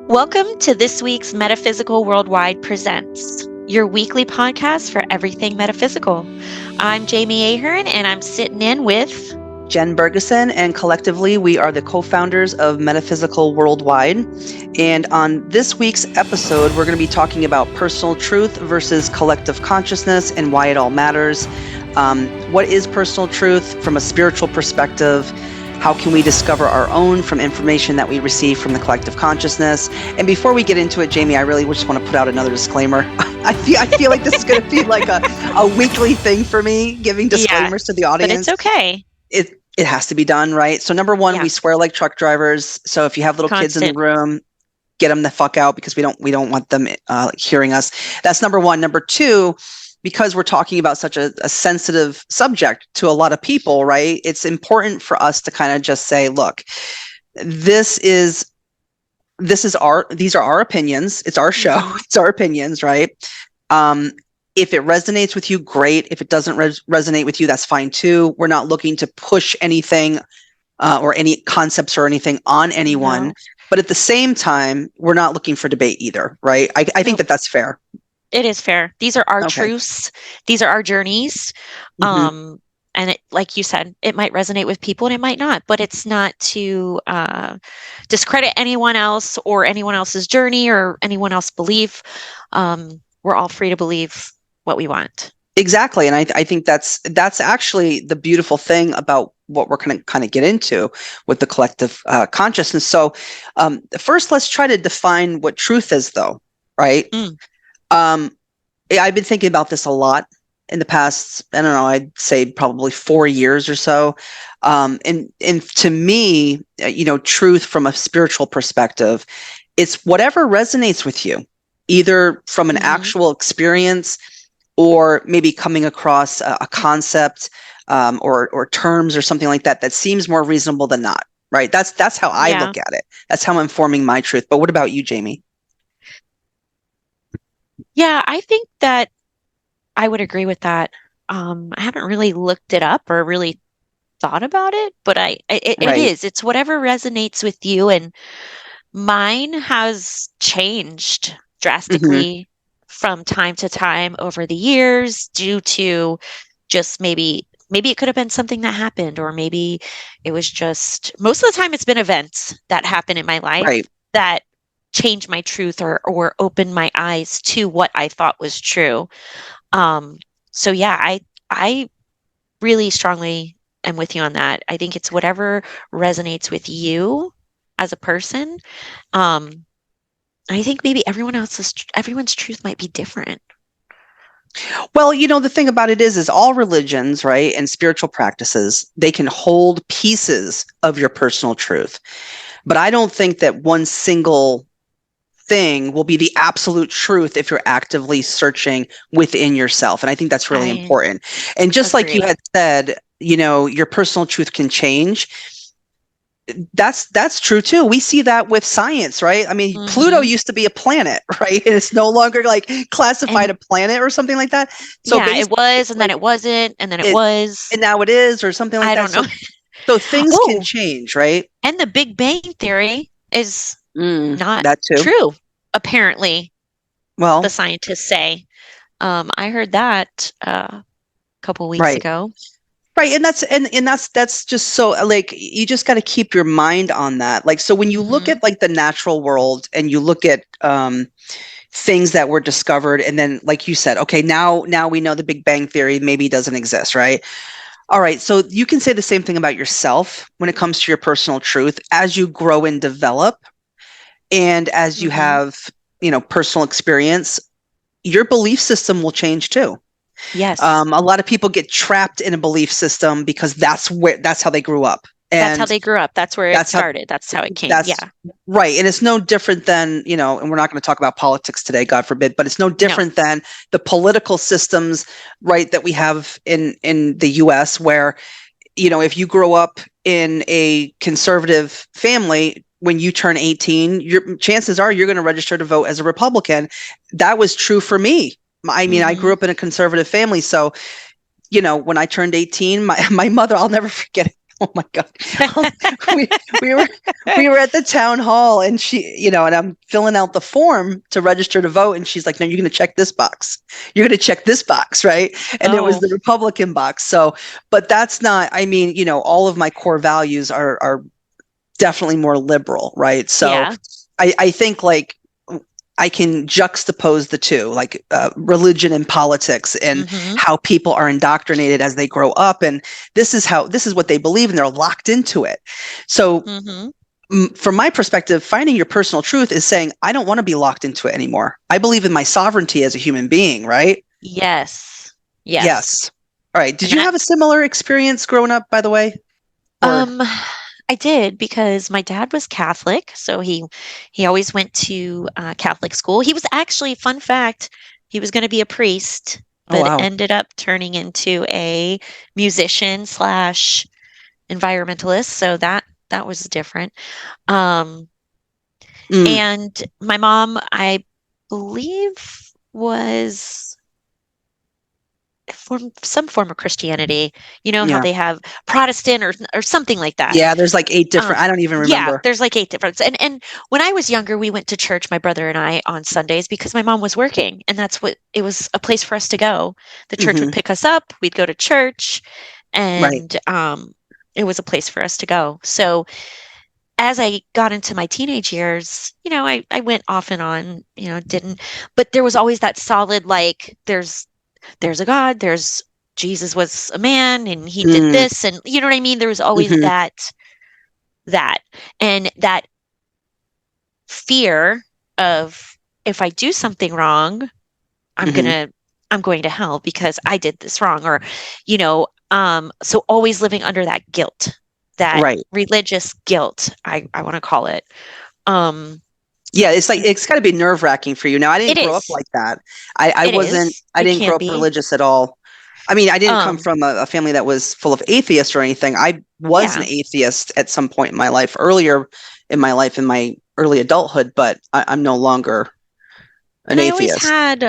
Welcome to this week's Metaphysical Worldwide Presents, your weekly podcast for everything metaphysical. I'm Jamie Ahern, and I'm sitting in with Jen Bergeson, and collectively we are the co-founders of Metaphysical Worldwide. And on this week's episode, we're going to be talking about personal truth versus collective consciousness and why it all matters. What is personal truth from a spiritual perspective? How can we discover our own from information that we receive from the collective consciousness? And before we get into it, Jamie, I really just want to put out another disclaimer. I feel like this is going to be like a weekly thing for me, giving disclaimers to the audience. But it's okay. It has to be done, right? So number one, we swear like truck drivers. So if you have little kids in the room, get them the fuck out because we don't want them hearing us. That's number one. Number two, because we're talking about such a sensitive subject to a lot of people, right? It's important for us to kind of just say, look, these are our opinions. It's our show. It's our opinions, right? If it resonates with you, great. If it doesn't resonate with you, that's fine too. We're not looking to push anything or any concepts or anything on anyone. No. But at the same time, we're not looking for debate either, right? I think that's fair. It is fair. These are our truths. These are our journeys. And it, like you said, it might resonate with people and it might not, but it's not to discredit anyone else or anyone else's journey or anyone else's belief. We're all free to believe what we want. Exactly. And I think that's actually the beautiful thing about what we're going to kind of get into with the collective consciousness. So first, let's try to define what truth is, though, right? I've been thinking about this a lot in the past, I don't know, I'd say probably 4 years or so. And to me, truth from a spiritual perspective, it's whatever resonates with you, either from an actual experience or maybe coming across a concept or terms or something like that seems more reasonable than not, right? That's how I look at it. That's how I'm forming my truth. But what about you, Jamie? Yeah, I think that I would agree with that. I haven't really looked it up or really thought about it, but it's whatever resonates with you. And mine has changed drastically from time to time over the years due to just maybe it could have been something that happened, or maybe it was just, most of the time it's been events that happen in my life that change my truth or open my eyes to what I thought was true. So yeah, I really strongly am with you on that. I think it's whatever resonates with you as a person. I think maybe everyone's truth might be different. Well, the thing about it is all religions, right, and spiritual practices, they can hold pieces of your personal truth. But I don't think that one single thing will be the absolute truth if you're actively searching within yourself. And I think that's really important. And just like you had said, your personal truth can change. That's true too. We see that with science, right? I mean, Pluto used to be a planet, right? And it's no longer like classified a planet or something like that. So it was, and then it wasn't, and then it was, and now it is, or something like that. I don't know. So things can change, right? And the Big Bang Theory is not that too true, apparently. Well, the scientists say. I heard that a couple weeks ago. Right. And that's just so, like, you just got to keep your mind on that. Like, so when you look at like the natural world and you look at things that were discovered, and then like you said, okay, now we know the Big Bang Theory maybe doesn't exist, right? All right. So you can say the same thing about yourself when it comes to your personal truth. As you grow and develop, and as you have, personal experience, your belief system will change too. Yes. A lot of people get trapped in a belief system because that's how they grew up. And that's how they grew up. That's where it started. That's how it came. Right. And it's no different than, and we're not going to talk about politics today, God forbid, but it's no different than the political systems, right, that we have in the US where, if you grow up in a conservative family, when you turn 18, your chances are you're going to register to vote as a Republican. That was true for me. I mean, I grew up in a conservative family. So, when I turned 18, my mother, I'll never forget it. Oh my God. We we were we were at the town hall and and I'm filling out the form to register to vote and she's like, "No, you're going to check this box. You're going to check this box, right?" And it was Oh, the Republican box. So, but that's not, I mean, all of my core values are definitely more liberal, right? So, yeah. I think like I can juxtapose the two, like religion and politics, and Mm-hmm. how people are indoctrinated as they grow up, and this is what they believe, and they're locked into it. So, Mm-hmm. from my perspective, finding your personal truth is saying, I don't want to be locked into it anymore. I believe in my sovereignty as a human being, right? Yes. Yes. Yes. All right. Did And you that have a similar experience growing up, by the way? Or um I did because my dad was Catholic, so he always went to Catholic school. He was actually, fun fact, he was going to be a priest, oh but wow. ended up turning into a musician slash environmentalist. So that was different. Um, Mm, and my mom, I believe, was some form of Christianity. You know how yeah. they have Protestant or something like that. Yeah, there's like eight Um, different, I don't even yeah, remember. there's like eight different. And when I was younger, we went to church, my brother and I, on Sundays because my mom was working, and that's what it was, a place for us to go. The church would Hmm. pick us up, we'd go to church, Right. and it was a place for us to go. So as I got into my teenage years, I went off and on, didn't, but there was always that solid, like, there's a God, there's Jesus was a man and he did Mm, this, and you know what I mean? There was always hmm. that and that fear of, if I do something wrong, I'm Hmm. gonna I'm going to hell because I did this wrong, or so always living under that guilt, that Right. religious guilt, I want to call it. um Yeah, it's like it's got to be nerve-wracking for you. Now, I didn't it grow up is like that. I it wasn't. is I it didn't grow can up be. religious at all. I mean, I didn't come um from a family that was full of atheists or anything. I was an yeah, atheist at some point in my life, earlier in my life, in my early adulthood, but I'm no longer an and I always atheist. had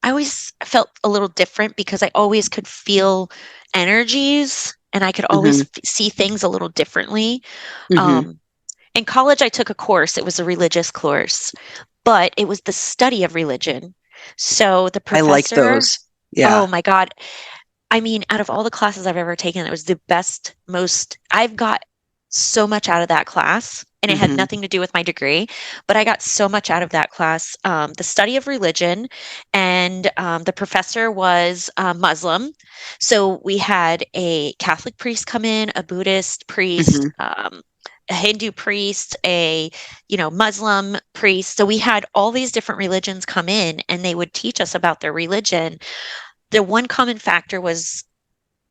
I always felt a little different because I always could feel energies, and I could always Hmm. see things a little differently. Hmm. Um, in college, I took a course. It was a religious course, but it was the study of religion. So the I like professor, those. Yeah. oh my God. I mean, out of all the classes I've ever taken, it was the best, I've got so much out of that class. And it had Hmm. nothing to do with my degree, but I got so much out of that class. The study of religion, and the professor was Muslim. So we had a Catholic priest come in, a Buddhist priest, Hmm. a Hindu priest, a Muslim priest. So we had all these different religions come in, and they would teach us about their religion. The one common factor was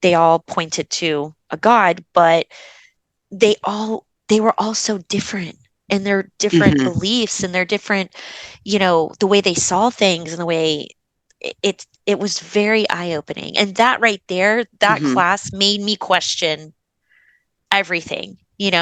they all pointed to a god, but they were all so different, and their different Hmm. beliefs, and their different, the way they saw things, and the way it was very eye-opening. And that right there, that Hmm. class made me question everything,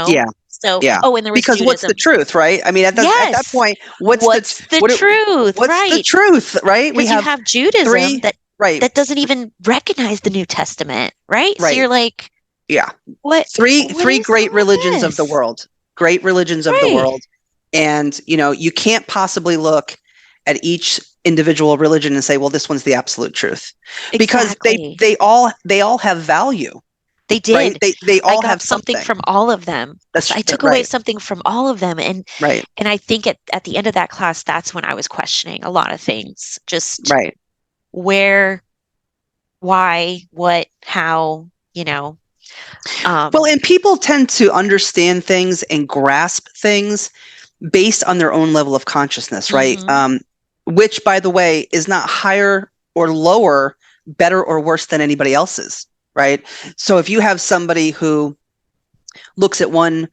Yeah. so, Yeah. oh, and there was Because what's the Judaism. truth, right? I mean, at that Yes. point, What's the truth? what's the Right. truth, right? We Because you have have Judaism three, right, that doesn't even recognize the New Testament, right? So right. you're like, Yeah. what what Three is great all religions of the this? world. Great religions of the Right. world. And, you can't possibly look at each individual religion and say, well, this one's the absolute truth. Because Exactly. they all have value, They right? did. They I all got have something something. from all of them. That's I took away right. something from all of them. Right. And I think at the end of that class, that's when I was questioning a lot of things. Just Right. where, why, what, how, you know. Well, Um, and people tend to understand things and grasp things based on their own level of consciousness, right? mhm. Which, by the way, is not higher or lower, better or worse than anybody else's, right? So if you have somebody who looks at one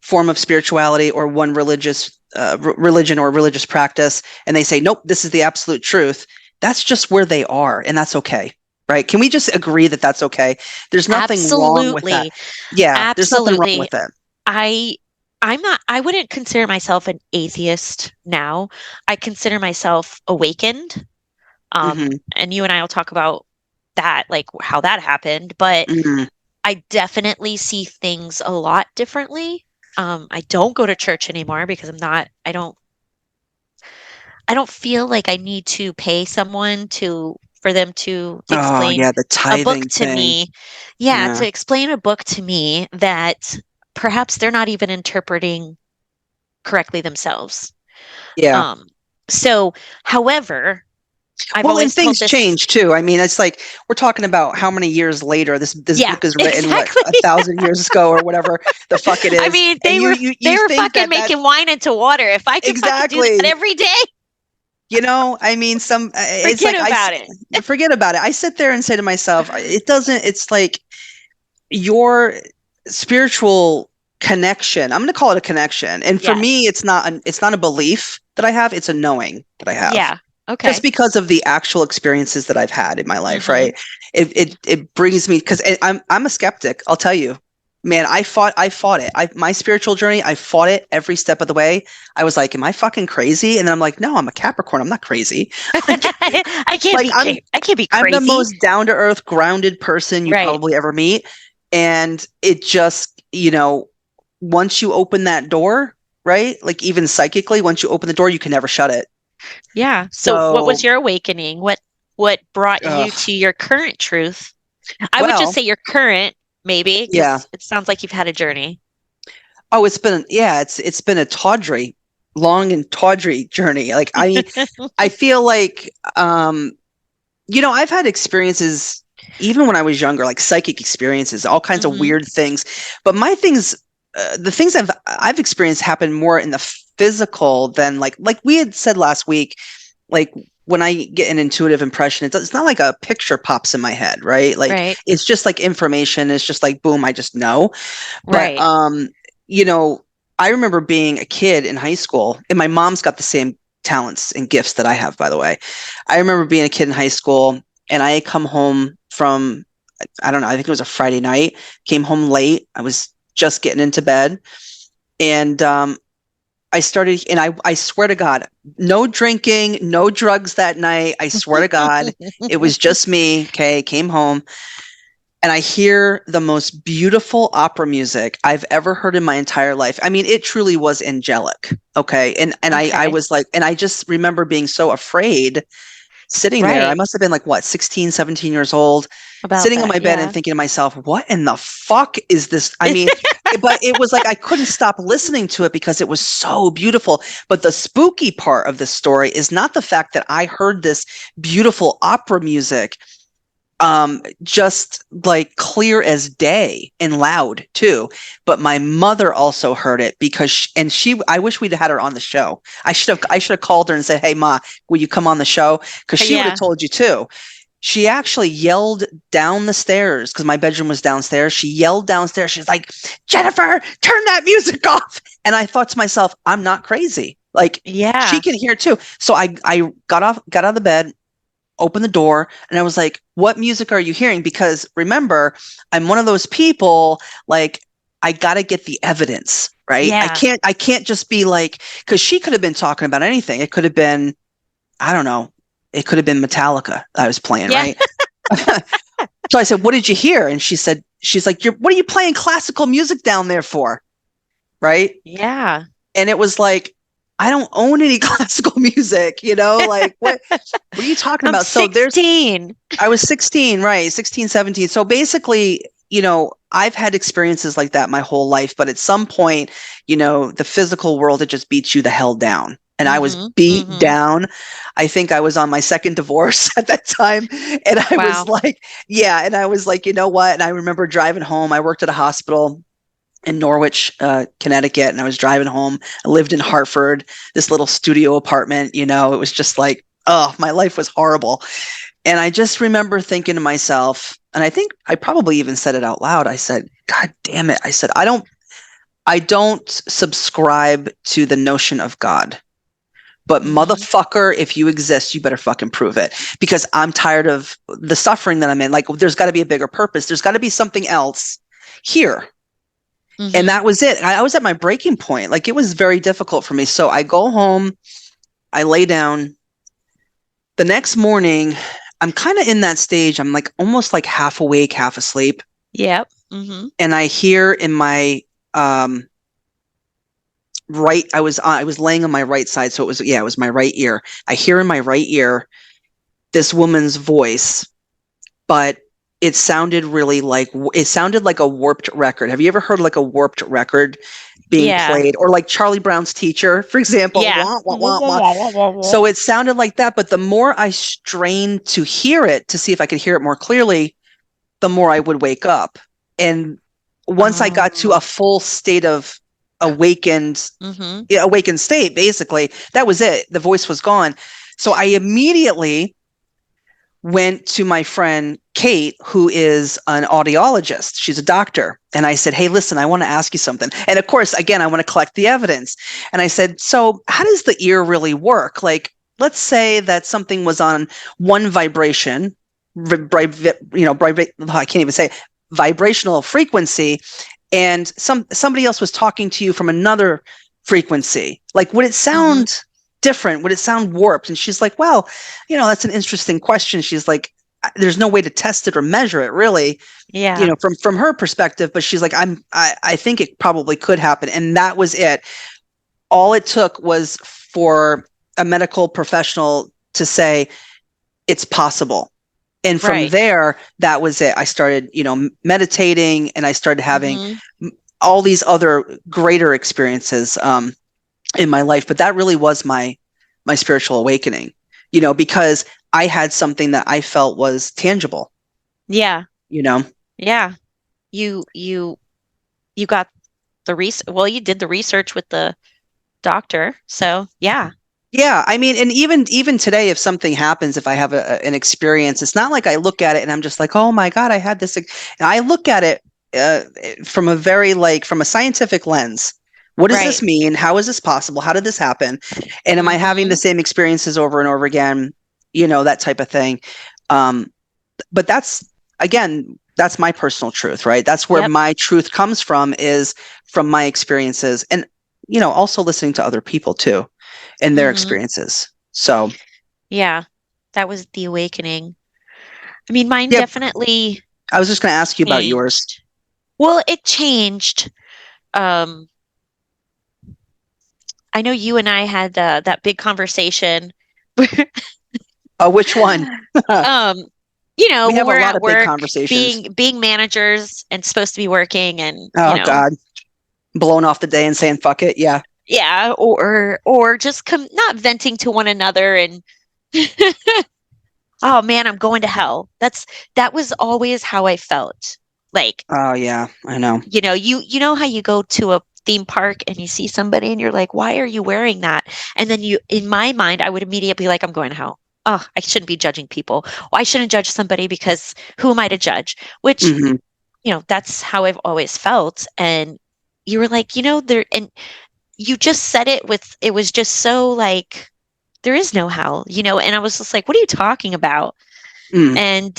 form of spirituality or one religion or religious practice, and they say, nope, this is the absolute truth, that's just where they are, and that's okay. Right? Can we just agree that that's okay? There's nothing wrong with that. Absolutely. Yeah, there's nothing wrong Absolutely. with it. I I'm not, I wouldn't consider myself an atheist now. I consider myself awakened. Hmm. And you and I will talk about that, like how that happened. But Hmm. I definitely see things a lot differently. I don't go to church anymore because I don't feel like I need to pay someone for them to Oh, explain yeah, the a book tithing to thing. me. Yeah, Yeah. to explain a book to me that perhaps they're not even interpreting correctly themselves. Yeah. Um, so, however, I've Well, and always told things this. change too. I mean, it's like we're talking about how many years later this Yeah, book is written, what, exactly. 1,000 years ago or whatever the fuck it I is. mean, And they you were think fucking that making wine into water. If I could fucking do that exactly, every day, I mean, it's forget like about it. forget about it. I sit there and say to myself, it doesn't, it's like your spiritual connection. I'm going to call it a connection. And for Yes. me, it's not a belief that I have, it's a knowing that I have. Yeah. Just Okay. because of the actual experiences that I've had in my life, Mm-hmm. right? It brings me because I'm a skeptic. I'll tell you, man. I fought it. My spiritual journey. I fought it every step of the way. I was like, am I fucking crazy? And then I'm like, no, I'm a Capricorn. I'm not crazy. like I can't like be I can't be I'm the crazy. most down to earth, grounded person you Right. probably ever meet. And it just, once you open that door, right? Like even psychically, once you open the door, you can never shut it. Yeah. So what was So, your awakening? What brought you ugh, to your current truth? I would just well, say your current, maybe, yeah. because it sounds like you've had a journey. Oh, it's been a tawdry, long and tawdry journey. Like I feel like I've had experiences even when I was younger, like psychic experiences, all kinds of Hmm. weird things. But my things, the things I've experienced happen more in the physical than like we had said last week. Like when I get an intuitive impression, it's not like a picture pops in my head, right? Like Right. it's just like information. It's just like boom, I just know. But Right. you know, I remember being a kid in high school, and my mom's got the same talents and gifts that I have, by the way. I remember being a kid in high school, and I had come home from, I don't know, I think it was a Friday night, came home late. I was just getting into bed, and I started, and I swear to God, no drinking, no drugs that night. I swear to God, it was just me. Okay, came home and I hear the most beautiful opera music I've ever heard in my entire life. I mean, it truly was angelic. Okay. And I Okay. was like, and I just remember being so afraid sitting there. I Right. must have been like, what, 16, 17 years old, About sitting on that. my bed and Yeah. thinking to myself, what in the fuck is this? I mean, but it was like I couldn't stop listening to it because it was so beautiful. But the spooky part of this story is not the fact that I heard this beautiful opera music just like clear as day and loud too. But my mother also heard it because I wish we'd had her on the show. I should have called her and said, hey ma, will you come on the show? Because she would have Yeah. told you too. She actually yelled down the stairs because my bedroom was downstairs. She yelled downstairs. She's like, Jennifer, turn that music off. And I thought to myself, I'm not crazy. Like she Yeah. can hear too. So I got out of the bed, opened the door, and I was like, what music are you hearing? Because remember, I'm one of those people, like, I got to get the evidence, right? Yeah. I can't just be like, because she could have been talking about anything. It could have been, I don't know, it could have been Metallica I was playing, Yeah. right? So I said, what did you hear? And she's like, what are you playing classical music down there for? Right. Yeah. And it was like, I don't own any classical music, like what are you talking I'm about? So there's 16. I was 16, right? 16, 17. So basically, I've had experiences like that my whole life, but at some point, the physical world, it just beats you the hell down. And I was Mm-hmm. beat Mm-hmm. down. I think I was on my second divorce at that time. And I was Wow. like, yeah. And I was like, you know what? And I remember driving home. I worked at a hospital in Norwich, Connecticut, and I was driving home. I lived in Hartford, this little studio apartment. It was just like, oh, my life was horrible. And I just remember thinking to myself, and I think I probably even said it out loud. I said, God damn it. I said, I don't subscribe to the notion of God. But Mm-hmm. motherfucker, if you exist, you better fucking prove it. Because I'm tired of the suffering that I'm in. Like, there's got to be a bigger purpose. There's got to be something else here. And Mm-hmm. that was it. I was at my breaking point. Like, it was very difficult for me. So I go home, I lay down. The next morning, I'm kind of in that stage. I'm like almost like half awake, half asleep. Yep. Mm-hmm. and I hear in my um right, I was laying on my right side, so it was my right ear. I hear in my right ear this woman's voice, but it sounded like a warped record. Have you ever heard like a warped record being Yeah. played, or like Charlie Brown's Teacher, for example? Yeah. Wah, wah, wah, wah. So it sounded like that, but the more I strained to hear it, to see if I could hear it more clearly, the more I would wake up. And once I got to Oh. a full state of awakened Mm-hmm. awakened state, basically, that was it. The voice was gone. So I immediately went to my friend Kate, who is an audiologist. She's a doctor. And I said, hey, listen, I want to ask you something. And of course, again, I want to collect the evidence. And I said, so how does the ear really work? Like, let's say that something was on one vibration, I can't even say vibrational frequency, and somebody else was talking to you from another frequency. Like, would it Mm-hmm. sound different? Would it sound warped? And she's like, well, that's an interesting question. She's like, there's no way to test it or measure it really, Yeah. from her perspective. But she's like, I think it probably could happen. And that was it. All it took was for a medical professional to say it's possible. And from Right. there, that was it. I started, meditating, and I started having Mm-hmm. all these other greater experiences in my life. But that really was my spiritual awakening, because I had something that I felt was tangible, Yeah. you know. Yeah. You got well, you did the research with the doctor. So, yeah. Yeah, I mean, and even today, if something happens, if I have an experience, it's not like I look at it and I'm just like, oh my God, I had this. And I look at it from from a scientific lens. What does Right. this mean? How is this possible? How did this happen? And am I having the Mm-hmm. same experiences over and over again? That type of thing. Um, but that's my personal truth, right? That's where Yep. my truth comes from, is from my experiences, and also listening to other people too and their Mm-hmm. experiences. So, Yeah. That was the awakening. I mean, mine yeah, definitely I was just going to ask you about yours. changed. Well, it changed. Um, I know you and I had that big conversation. Which one? um, We when have a we're lot at of big work, conversations. being managers and supposed to be working, and Oh God, blowing off the day and saying fuck it. Yeah. yeah, or just not venting to one another and oh man, I'm going to hell. That was always how I felt. Like, Oh yeah, I know. you know how you go to a theme park and you see somebody and you're like, why are you wearing that? And then in my mind, I would immediately be like, I'm going to hell. Oh, I shouldn't be judging people. Well, I shouldn't judge somebody because who am I to judge? Which, Hmm. that's how I've always felt. And you were like, there, and you just said it was just so like, there is no hell, and I was just like, what are you talking about? Mm. And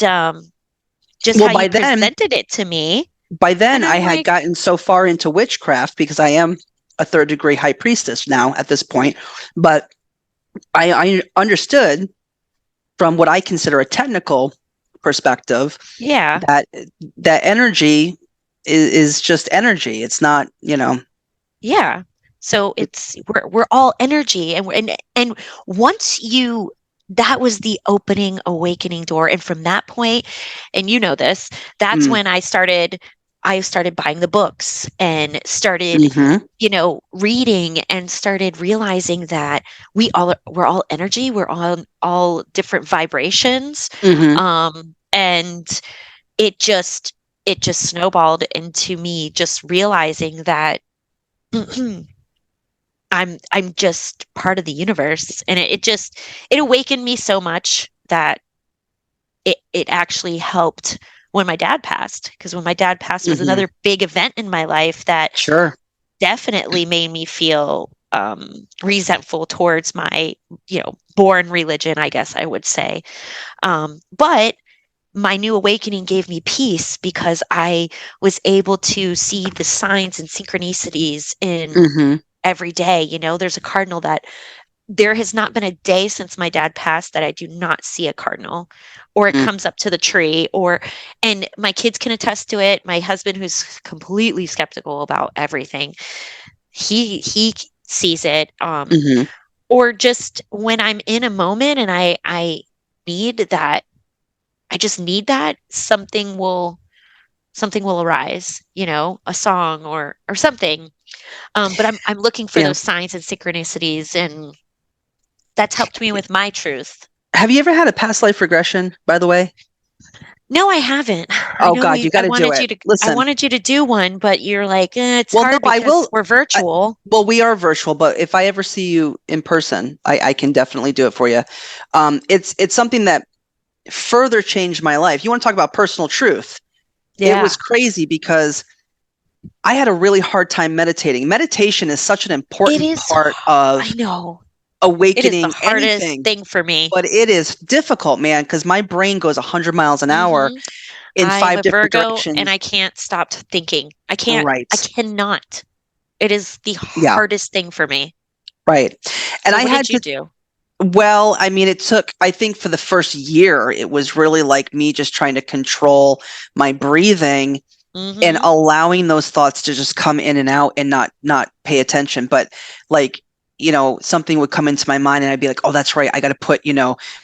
just Well, how you presented it to me. by then, And I I'm had like, gotten so far into witchcraft, because I am a third degree high priestess now at this point. But I understood, from what I consider a technical perspective, yeah, that energy is just energy. It's not. yeah. So we're all energy, and once that was the opening awakening door. And from that point, and this, that's Mm, when I started buying the books and started, hmm. reading and started realizing that we're all energy, we're all different vibrations. Hmm. And it just snowballed into me just realizing that I'm just part of the universe. And it awakened me so much that it actually helped when my dad passed, because when my dad passed was Hmm. another big event in my life that Sure. definitely made me feel resentful towards my born religion, I guess I would say. But my new awakening gave me peace because I was able to see the signs and synchronicities in Hmm. every day. There's a cardinal that there has not been a day since my dad passed that I do not see a cardinal or it Mm, comes up to the tree and my kids can attest to it. My husband, who's completely skeptical about everything, he sees it. mhm. Or just when I'm in a moment and I need that, I just need that, something will arise, a song or something. But I'm looking for Yeah. those signs and synchronicities, and that's helped me with my truth. Have you ever had a past life regression, by the way? No, I haven't. I Oh know God, you got to do it. I Listen, wanted you to do one, but you're like, it's well, no, hard I because will. we're I, virtual. well, we are virtual, but if I ever see you in person, I can definitely do it for you. It's something that further changed my life. You want to talk about personal truth? It Yeah. was crazy because I had a really hard time meditating. Meditation is such an It important is, part I of know. It is the awakening hardest anything, thing for me. but it is difficult, man, because my brain goes 100 miles an hour hmm in I am five a different Virgo and directions. I can't stop thinking. Right. I cannot. It is the Yeah. hardest thing for me. Right. And So I what had did you to, do? well, I mean, it took, I think for the first year, it was really like me just trying to control my breathing and hmm allowing those thoughts to just come in and out and not pay attention. But like, something would come into my mind and I'd be like, oh, that's right. I got to put,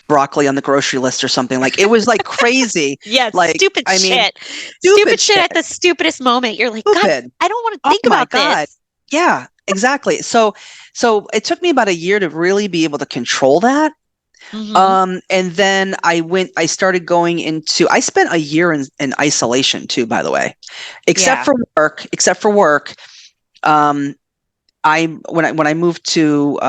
broccoli on the grocery list or something. Like it was like crazy. Yeah, Like, stupid I mean, shit. stupid Stupid shit shit. at the stupidest moment. You're like, God, Stupid. I don't want to Oh think my about God. this. Yeah, exactly. So it took me about a year to really be able to control that. hmm And then I started going into, I spent a year in isolation too, by the way, Yeah. except for work. Um, when I moved to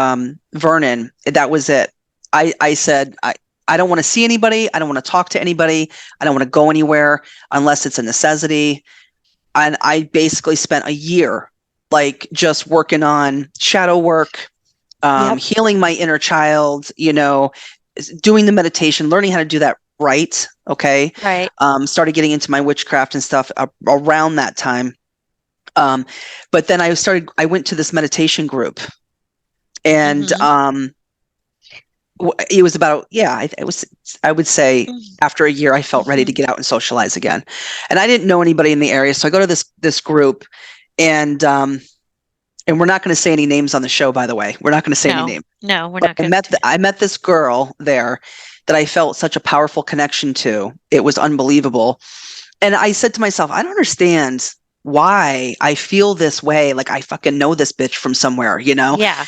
Vernon, that was it. I said, I don't want to see anybody. I don't want to talk to anybody. I don't want to go anywhere unless it's a necessity. And I basically spent a year like just working on shadow work, Yep. healing my inner child, doing the meditation, learning how to do that right. Okay. Right. Started getting into my witchcraft and stuff around that time. Um, but then I went to this meditation group and hmm it was about, yeah, I would say after a year, I felt ready to hmm get out and socialize again. And I didn't know anybody in the area. So I go to this group and, and we're not going to say any names on the show, by the way. We're not going to say any No, names. no, we're But not going to. I met this girl there that I felt such a powerful connection to. It was unbelievable. And I said to myself, I don't understand why I feel this way. Like I fucking know this bitch from somewhere. Yeah.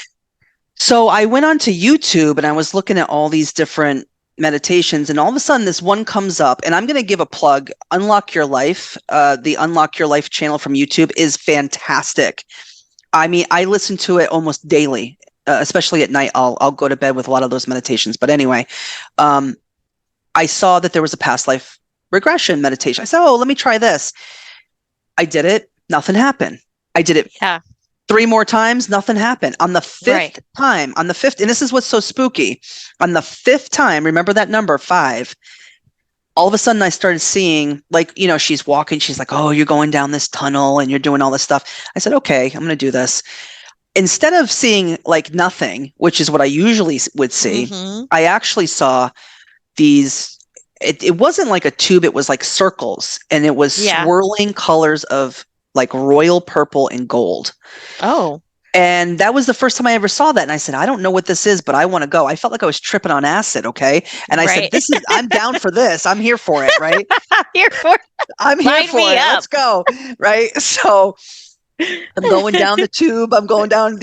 So I went onto YouTube and I was looking at all these different meditations, and all of a sudden this one comes up, and I'm going to give a plug. Unlock Your Life. The Unlock Your Life channel from YouTube is fantastic. I mean, I listen to it almost daily, especially at night. I'll go to bed with a lot of those meditations. But anyway, um, I saw that there was a past life regression meditation. I said, "Oh, let me try this." I did it. Nothing happened. I did it Yeah. three more times. Nothing happened. Right. On the fifth, and this is what's so spooky. On the fifth time, remember that number 5. All of a sudden, I started seeing, like, she's walking. She's like, "Oh, you're going down this tunnel and you're doing all this stuff." I said, "Okay, I'm going to do this." Instead of seeing like nothing, which is what I usually would see, hmm I actually saw these. It wasn't like a tube, it was like circles, and it was Yeah. swirling colors of like royal purple and gold. Oh, And that was the first time I ever saw that. And I said, I don't know what this is, but I want to go. I felt like I was tripping on acid. Okay. And I said, right. I'm down for this. I'm here for it. Right. Here for I'm here Sign for me it. up. Let's go. Right. So I'm going down the tube. I'm going down,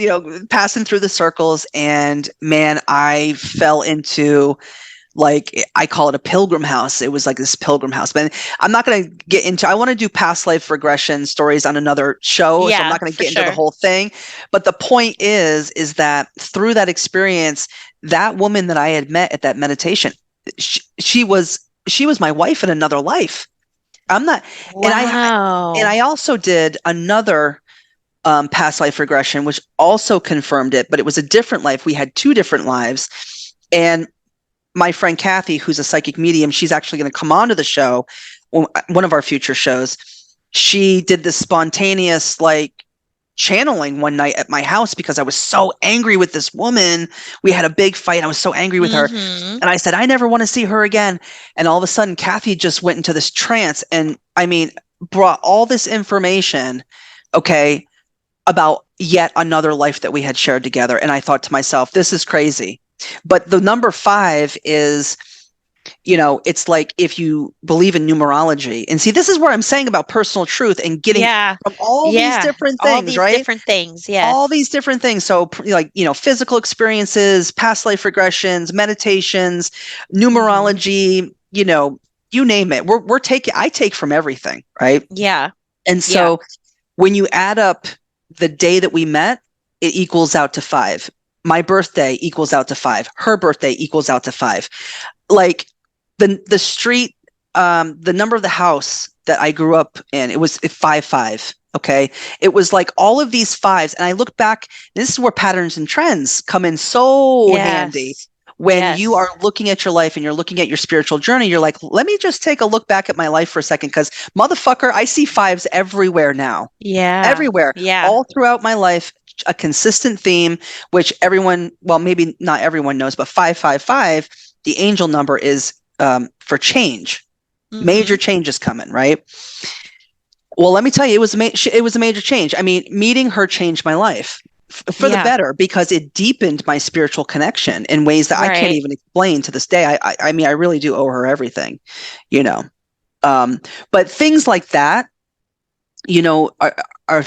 passing through the circles. And man, I fell into, like, I call it a pilgrim house. It was like this pilgrim house. But I'm not going to get into, I want to do past life regression stories on another show. So I'm Yeah, not going to for get into the sure. whole thing. But the point is that through that experience, that woman that I had met at that meditation, she was my wife in another life. I'm not, and I Wow. also did another past life regression, which also confirmed it, but it was a different life. We had 2 different lives. And my friend Kathy, who's a psychic medium, she's actually going to come onto the show, one of our future shows. She did this spontaneous, like, channeling one night at my house because I was so angry with this woman. We had a big fight. I was so angry with her. Mm-hmm. And I said, I never want to see her again. And all of a sudden, Kathy just went into this trance and I mean, brought all this information, okay, about yet another life that we had shared together. And I thought to myself, this is crazy. But the number 5 is, it's like if you believe in numerology. And see, this is where I'm saying about personal truth and getting Yeah. from all these Yeah. different All things, these right? different things. All Yes. these different things. So, like, physical experiences, past life regressions, meditations, Mm-hmm. numerology, you name it. I take from everything, right? Yeah. And Yeah. so when you add up the day that we met, it equals out to 5. My birthday equals out to 5. Her birthday equals out to 5. Like the street, the number of the house that I grew up in, it was 5-5. Okay. It was like all of these 5s. And I look back, this is where patterns and trends come in so handy. Yes. When you are Yes. looking at your life and you're looking at your spiritual journey, you're like, let me just take a look back at my life for a second. Because motherfucker, I see 5s everywhere now, Yeah. everywhere, Yeah. all throughout my life, a consistent theme, which everyone, well, maybe not everyone knows, but 555, the angel number is for change. Major Mm-hmm. change is coming, right? Well, let me tell you, it was a major change. I mean, meeting her changed my life for the Yeah. better because it deepened my spiritual connection in ways that I can't Right. even explain to this day. I mean, I really do owe her everything, you know. But things like that, are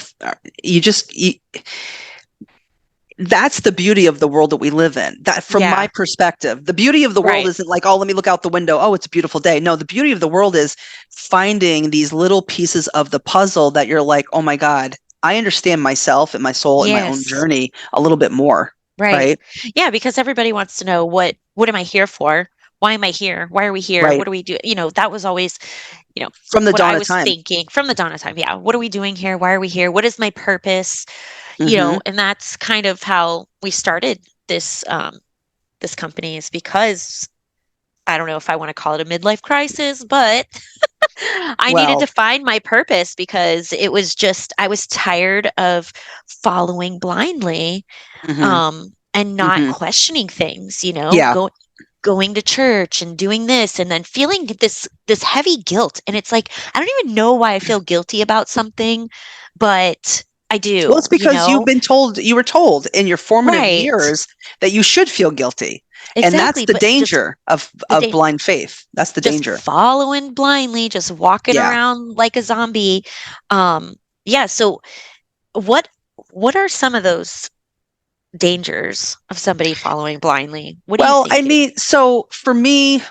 you just you, that's the beauty of the world that we live in. That, from my Yeah. perspective, the beauty of the world Right. isn't like, oh, let me look out the window. Oh, it's a beautiful day. No, the beauty of the world is finding these little pieces of the puzzle that you're like, oh my God, I understand myself and my soul and my own Yes. journey a little bit more. Right. Right. Yeah, because everybody wants to know what am I here for? Why am I here? Why are we here? What Right. do we do? That was always, you know, From the what I dawn of was time. thinking from the dawn of time. Yeah. What are we doing here? Why are we here? What is my purpose? Hmm. And that's kind of how we started this company, is because I don't know if I want to call it a midlife crisis, but I needed to Well, find my purpose because it was just I was tired of following blindly, hmm and not hmm questioning things, yeah. going to church and doing this and then feeling this heavy guilt. And it's like, I don't even know why I feel guilty about something, but I Well, do, it's because you were told in your formative right. years that you should feel guilty. And that's Exactly. the But just danger of the day, blind faith. That's the just danger. following blindly, just walking Yeah. around like a zombie. Yeah. So what what are some of those dangers of somebody following blindly? What do you Well, I think it mean, so for me,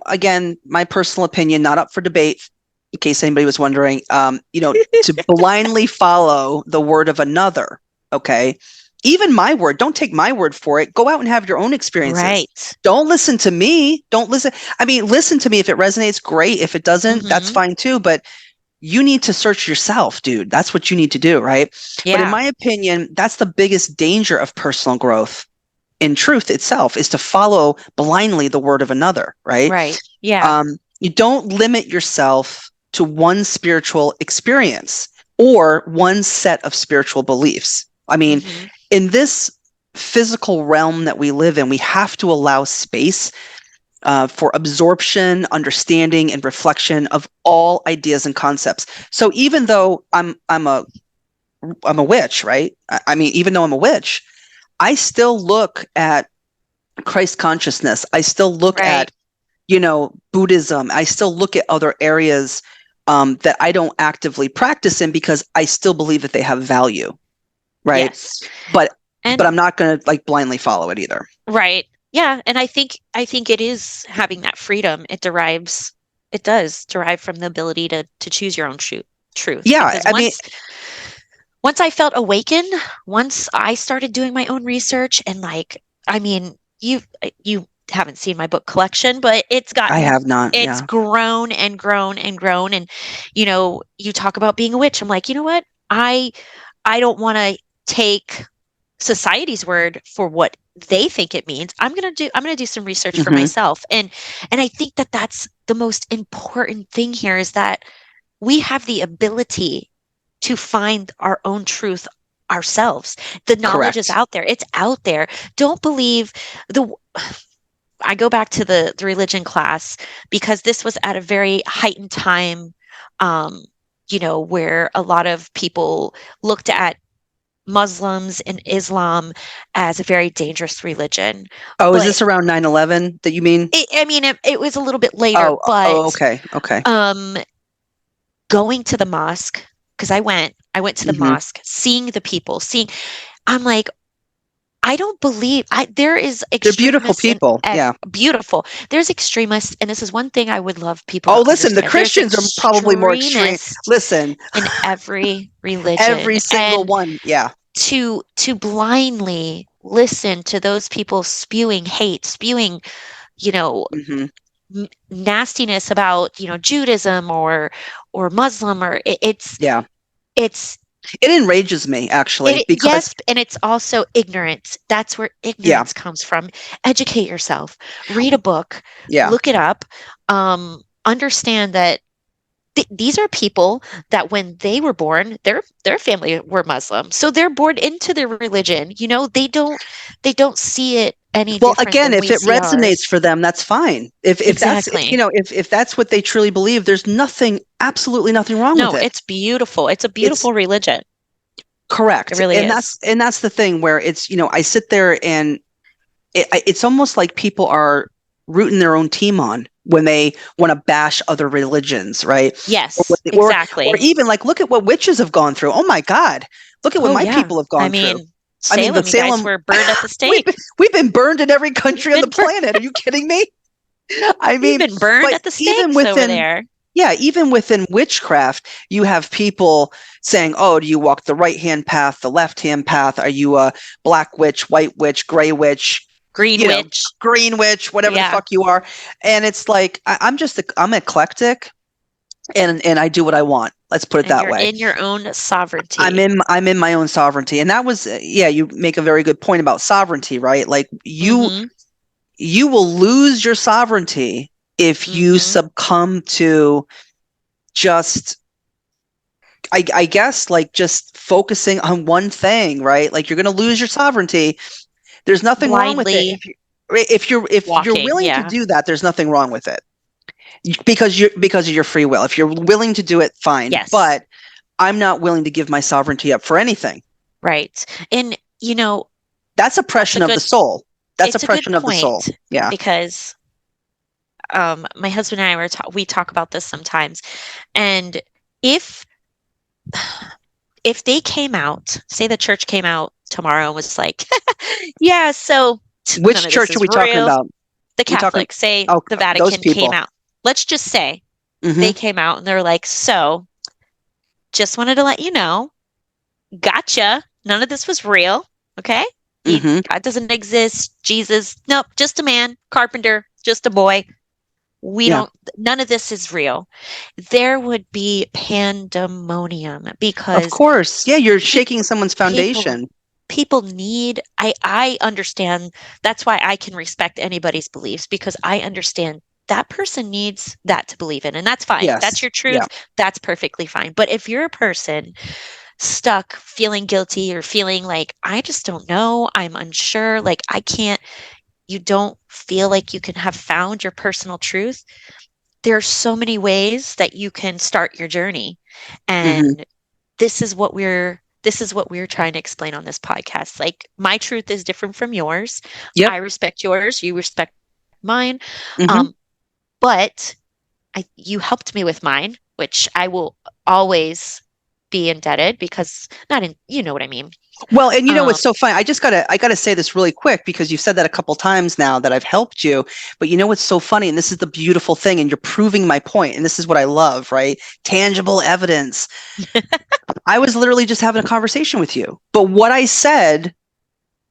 again, my personal opinion, not up for debate, in case anybody was wondering, to blindly follow the word of another, okay? Even my word, don't take my word for it. Go out and have your own experiences. right? Don't listen to me. Don't listen. I mean, listen to me. If it resonates, great. If it doesn't, that's Mm-hmm. fine too. But you need to search yourself, dude. That's what you need to do, right? But in Yeah. my opinion, that's the biggest danger of personal growth in truth itself, is to follow blindly the word of another, right? Right. Yeah. You don't limit yourself to one spiritual experience or one set of spiritual beliefs. I mean, Mm-hmm. in this physical realm that we live in, we have to allow space for absorption, understanding, and reflection of all ideas and concepts. So even though I'm a witch, right? I mean, even though I'm a witch, I still look at Christ consciousness. I still look Right. at, Buddhism. I still look at other areas that I don't actively practice in because I still believe that they have value, right? Yes. But And I'm not going to like blindly follow it either. right. Yeah. And I think it is having that freedom. It does derive from the ability to choose your own truth. Yeah, Because I mean, once I felt awakened, once I started doing my own research, and like, I mean, you haven't seen my book collection, but I have not. it's Yeah. grown and grown and grown. And you talk about being a witch. I'm like, you know what? I don't want to take society's word for what they think it means. I'm going to do some research for Hmm. myself. And I think that that's the most important thing here, is that we have the ability to find our own truth ourselves. The knowledge is Correct. out there. It's out there. Don't believe the I go back to the religion class because this was at a very heightened time, um, where a lot of people looked at Muslims and Islam as a very dangerous religion. Oh, is But this around 9/11 that you mean? it was a little bit later, Oh, oh, but okay. Okay. um, going to the mosque, because I went to the Hmm. mosque, seeing the people, I'm like, I don't believe there is They're beautiful extremists in people. Yeah. beautiful. There's extremists, and this is one thing I would love people Oh, to listen, the understand. There's Christians are probably more extreme. extremists Listen, in every religion, every single and one. Yeah. to blindly listen to those people spewing hate, spewing, you know, Hmm. nastiness about, Judaism or Muslim, or Yeah. it's It enrages me actually because yes, and it's also ignorance. That's where yeah, ignorance comes from. Educate yourself, read a book, yeah. look it up, understand that these are people that when they were born, their family were Muslim, so they're born into their religion. They don't see it any Well, different again, than if we it see resonates ours. for them, that's fine. If that's Exactly. if that's what they truly believe, there's nothing, absolutely nothing wring with No, it. it's beautiful. It's a It's beautiful religion. It correct, really and is. that's the thing where it's I sit there and it's almost like people are rooting their own team on when they want to bash other religions, right? Or, Yes, what they- or exactly. even like look at what witches have gone through. Oh my God, look at what Oh my yeah. people have I gone through. mean, I mean, the Salem, you guys Salem, were burned at the we've been, stake. we've been burned in every country on the Been burned, planet. Are you kidding me? I we've mean, been burned but at the even stakes over within, there. yeah, even within witchcraft, you have people saying, "Oh, do you walk the right hand path, the left hand path? Are you a black witch, white witch, gray witch, you know, Greenwich. green witch, whatever the Yeah. fuck you are?" And it's like I'm eclectic, and I do what I want. Let's put it And that you're way. in your own sovereignty. I'm in my own sovereignty, and that was yeah. You make a very good point about sovereignty, right? Like Mm-hmm. you will lose your sovereignty if you Mm-hmm. succumb to just I guess like just focusing on one thing, right? Like you're going to lose your sovereignty. There's nothing wrong with it Blindly if you're walking. willing to Yeah. do that. There's nothing wrong with it because of your free will. If you're willing to do it, fine. Yes. But I'm not willing to give my sovereignty up for anything. Right. And That's that's a oppression of the good soul. That's it's a good oppression of the soul. point Yeah. because my husband and I we talk about this sometimes. And if if they came out, say the church came out tomorrow and was like, yeah, so none Which of this church are is we talking real. about? The We talking? Catholics, say Oh, the those Vatican came people. out. Let's just say they Hmm. came out and they're like, so just wanted to let you know, gotcha. None of this was real. Okay. Hmm. God doesn't exist. Jesus, nope, just a man, carpenter, just a boy. We Yeah. don't, none of this is real. There would be pandemonium Of because course. Yeah, you're shaking people, someone's people, foundation. people need, I understand. That's why I can respect anybody's beliefs because I understand that person needs that to believe in. And that's fine. That's Yes. your Yeah. truth. That's perfectly fine. But if you're a person stuck feeling guilty or feeling like, I just don't know, I'm unsure, like I can't, you don't feel like you can have found your personal truth, there are so many ways that you can start your journey. Hmm. And this is what we're trying to explain on this podcast. Like my truth is different from yours. Yep. I respect yours, you respect mine. Hmm. Um, but you helped me with mine, which I will always be indebted because not in, you know what I mean. Well, and you know Um, what's so funny? I gotta say this really quick because you've said that a couple times now that I've helped you. But you know what's so funny? And this is the beautiful thing, and you're proving my point, and this is what I love, right? Tangible evidence. I was literally just having a conversation with you, but what I said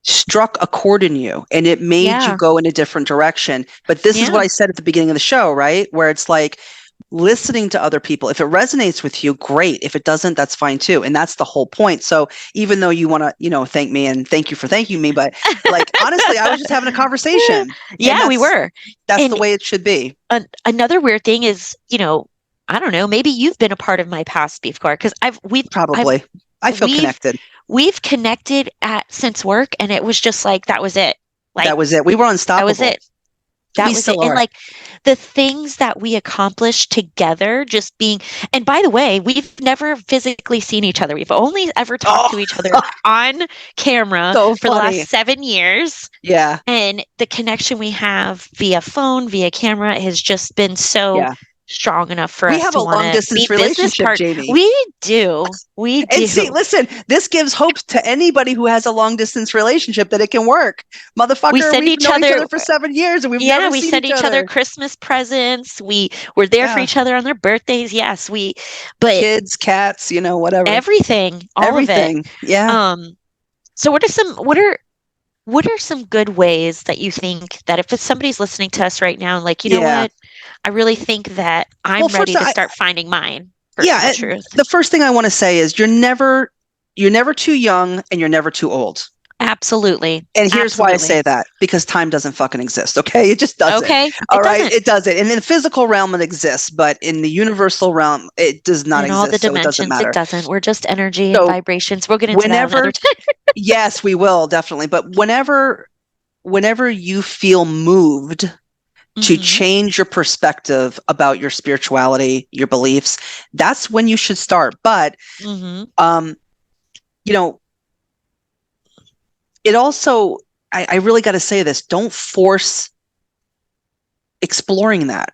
struck a chord in you and it made you yeah, go in a different direction. But this is what yeah, I said at the beginning of the show, right? Where it's like listening to other people. If it resonates with you, great. If it doesn't, that's fine too. And that's the whole point. So even though you want to, thank me and thank you for thanking me, but like honestly, I was just having a conversation and yeah, we were. that's the And way it should be. another weird thing is, I don't know, maybe you've been a part of my past before because I've Probably. I feel connected. We've connected since work, and it was just like that was it. Like That was it. We were that was unstoppable. it. That We was it. still And are. like the things that we accomplished together, just being, and by the way, we've never physically seen each other. We've only ever talked Oh, to each other on camera so for the last funny. 7 years. Yeah. And the connection we have via phone, via camera has just been so Yeah. strong enough for We us have to a want long to be distance business relationship, part. Jamie. We do. We And see, do. listen, this gives hope to anybody who has a long distance relationship that it can work. We Motherfucker, send we've each known each other, other for 7 years and we've yeah, never we seen send each each other other. Christmas presents. We were there for Yeah. each other on their birthdays. Yes, but Kids, cats, whatever. everything, all of it. Everything. Yeah. Um, so what are some good ways that you think that if somebody's listening to us right now and like, you know Yeah. what, I really think that Well, I'm first, ready to start finding mine personal yeah, truth. the first thing I want to say is you're never too young and you're never too old. Absolutely. And here's why I Absolutely. say that, because time doesn't fucking exist. Okay. It just doesn't. Okay. All It right. doesn't. It doesn't. And in the physical realm, it exists, but in the universal realm, it does not In all the exist. So it doesn't dimensions, it matter. doesn't. We're just energy and So vibrations. We'll get into that another whenever, time. yes, we will definitely. But whenever you feel moved to Hmm. change your perspective about your spirituality, your beliefs, that's when you should start. But, Hmm. um, you know, it also, I really got to say this, don't force exploring that.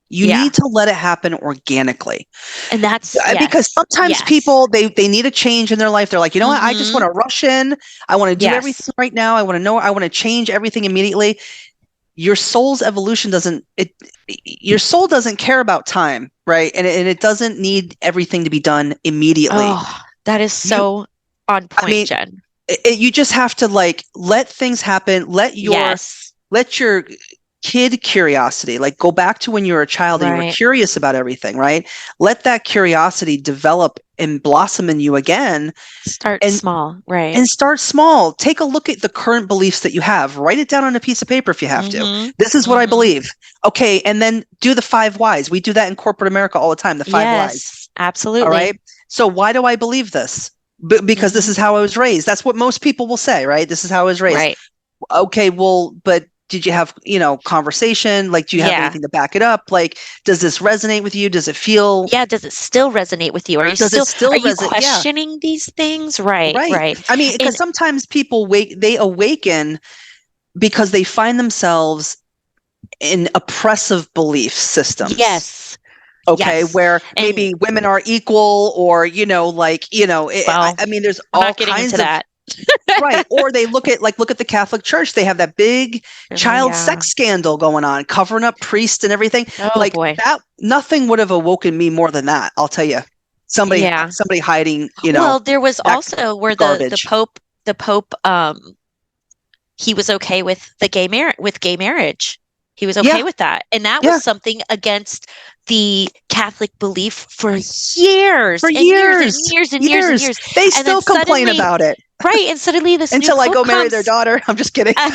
You Yeah. need to let it happen organically. And that's, Because yes. sometimes Yes. people, they need a change in their life. They're like, you know what? I just want Hmm. to rush in. I want to do Yes. everything right now. I want to change everything immediately. Your soul's evolution your soul doesn't care about time, right? And it doesn't need everything to be done immediately. Oh, that is You, so on I point, mean, Jen. you just have to like let things happen. Yes. Let your kid curiosity, like go back to when you were a child and you were Right. curious about everything, right? Let that curiosity develop and blossom in you again, Start and small. Right. and start small. Take a look at the current beliefs that you have. Write it down on a piece of paper if you have to. Hmm. This is what I Hmm. believe. Okay, and then do the 5 whys. We do that in corporate America all the time, the 5 whys. Yes. All Absolutely. right. So why do I believe this? Because this Hmm. is how I was raised. That's what most people will say, right? This is how I was raised. Right. Okay, well, but did you have, conversation? Like, do you have Yeah. anything to back it up? Like, does this resonate with you? Does it feel, Yeah. Does it still resonate with you? does it Are still you resonate? Yeah, questioning these things? Right. right. Right. I mean, because And sometimes people they awaken because they find themselves in oppressive belief systems. yes. Okay, Yes. where And maybe women are equal, or well, I mean, there's we're all not getting into kinds of. that. Right. Or they look at the Catholic Church. They have that big Oh, child yeah. sex scandal going on, covering up priests and everything. Oh, Like boy. that, nothing would have awoken me more than that. I'll tell you. Yeah. Somebody hiding, Well, there was that also where the garbage. Pope he was okay with gay marriage. He was Yeah. okay with that. And that was Yeah. something against the Catholic belief for years For and years and years, years and years and years. years. They And then still complain suddenly, about it right, and suddenly this new until I pope go marry their comes daughter. I'm just kidding. I'm